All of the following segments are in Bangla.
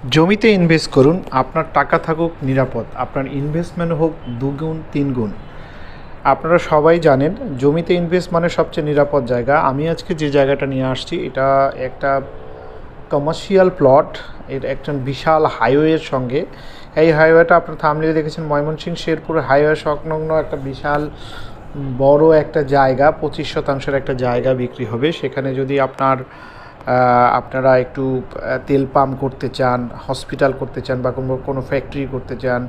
জমিতে ইনভেস্ট করুন, আপনার টাকা থাকুক নিরাপদ, আপনার ইনভেস্টমেন্ট হোক দুগুণ তিনগুণ। আপনারা সবাই জানেন জমিতে ইনভেস্ট মানে সবচেয়ে নিরাপদ জায়গা। আমি আজকে যে জায়গাটা নিয়ে আসছি এটা একটা কমার্শিয়াল প্লট, এর একটা বিশাল হাইওয়ের সঙ্গে। এই হাইওয়েটা আপনার থামলে দেখেছেন ময়মনসিংহ শেরপুর হাইওয়ে সংলগ্ন একটা বিশাল বড় একটা জায়গা, 25% একটা জায়গা বিক্রি হবে। সেখানে যদি আপনারা একটু তেল পাম্প করতে চান, হসপিটাল করতে চান, বা কোনো ফ্যাক্টরি করতে চান,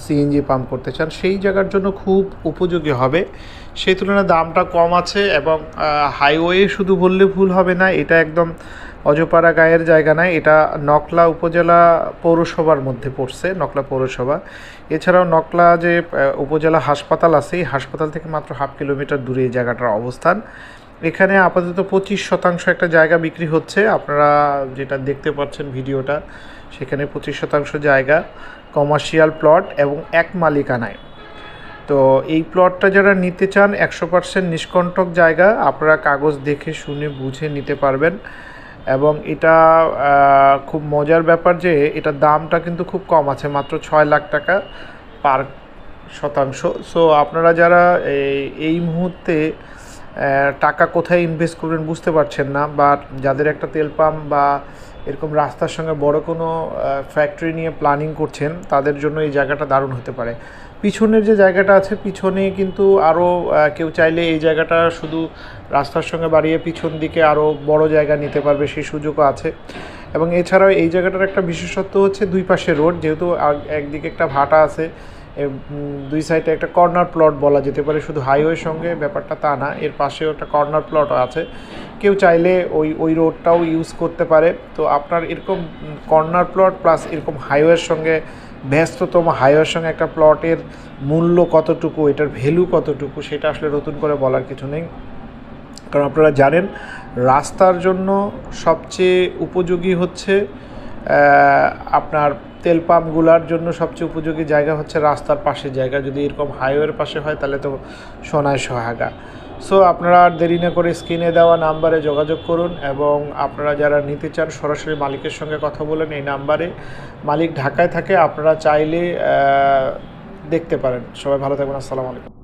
সিএনজি পাম্প করতে চান, সেই জায়গার জন্য খুব উপযোগী হবে। সেই তুলনায় দামটা কম আছে এবং হাইওয়ে শুধু বললে ভুল হবে না, এটা একদম অজপাড়া গায়ের জায়গা নয়, এটা নকলা উপজেলা পৌরসভার মধ্যে পড়ছে, নকলা পৌরসভা। এছাড়াও নকলা যে উপজেলা হাসপাতাল আছে, এই হাসপাতাল থেকে মাত্র 1/2 কিলোমিটার দূরে এই জায়গাটার অবস্থান। এখানে আপাতত 25% একটা জায়গা বিক্রি হচ্ছে। আপনারা যেটা দেখতে পাচ্ছেন ভিডিওটা, সেখানে 25% জায়গা কমার্শিয়াল প্লট এবং এক মালিকানায়। তো এই প্লটটা যারা নিতে চান 100% নিষ্কণ্টক জায়গা, আপনারা কাগজ দেখে শুনে বুঝে নিতে পারবেন। এবং এটা খুব মজার ব্যাপার যে এটার দামটা কিন্তু খুব কম আছে, মাত্র 6 লাখ টাকা পার শতাংশ। সো আপনারা যারা এই মুহূর্তে টাকা কোথায় ইনভেস্ট করবেন বুঝতে পারছেন না, বা যাদের একটা তেল পাম্প বা এরকম রাস্তার সঙ্গে বড় কোনো ফ্যাক্টরি নিয়ে প্ল্যানিং করছেন, তাদের জন্য এই জায়গাটা দারুণ হতে পারে। পিছনের যে জায়গাটা আছে, পিছনে কিন্তু আরও কেউ চাইলে এই জায়গাটা শুধু রাস্তার সঙ্গে বাড়িয়ে পিছন দিকে আরও বড় জায়গা নিতে পারবে, সেই সুযোগও আছে। এবং এছাড়াও এই জায়গাটার একটা বিশেষত্ব হচ্ছে দুই পাশে রোড, যেহেতু একদিকে একটা ভাটা আছে, দুই সাইডে একটা কর্নার প্লট বলা যেতে পারে। শুধু হাইওয়ের সঙ্গে ব্যাপারটা তা না, এর পাশেও একটা কর্নার প্লটও আছে, কেউ চাইলে ওই রোডটাও ইউজ করতে পারে। তো আপনার এরকম কর্নার প্লট প্লাস এরকম হাইওয়ের সঙ্গে, ব্যস্ততম হাইওয়ের সঙ্গে একটা প্লটের মূল্য কতটুকু, এটার ভ্যালু কতটুকু, সেটা আসলে নতুন করে বলার কিছু নেই। কারণ আপনারা জানেন রাস্তার জন্য সবচেয়ে উপযোগী হচ্ছে আপনার তেল পাম্পগুলোর জন্য সবচেয়ে উপযোগী জায়গা হচ্ছে রাস্তার পাশের জায়গা। যদি এরকম হাইওয়ের পাশে হয় তাহলে তো সোনায় সোহাগা। সো আপনারা আর দেরি না করে স্ক্রিনে দেওয়া নাম্বারে যোগাযোগ করুন, এবং আপনারা যারা নিতে চান সরাসরি মালিকের সঙ্গে কথা বলেন এই নাম্বারে। মালিক ঢাকায় থাকে, আপনারা চাইলে দেখতে পারেন। সবাই ভালো থাকবেন, আসসালামু আলাইকুম।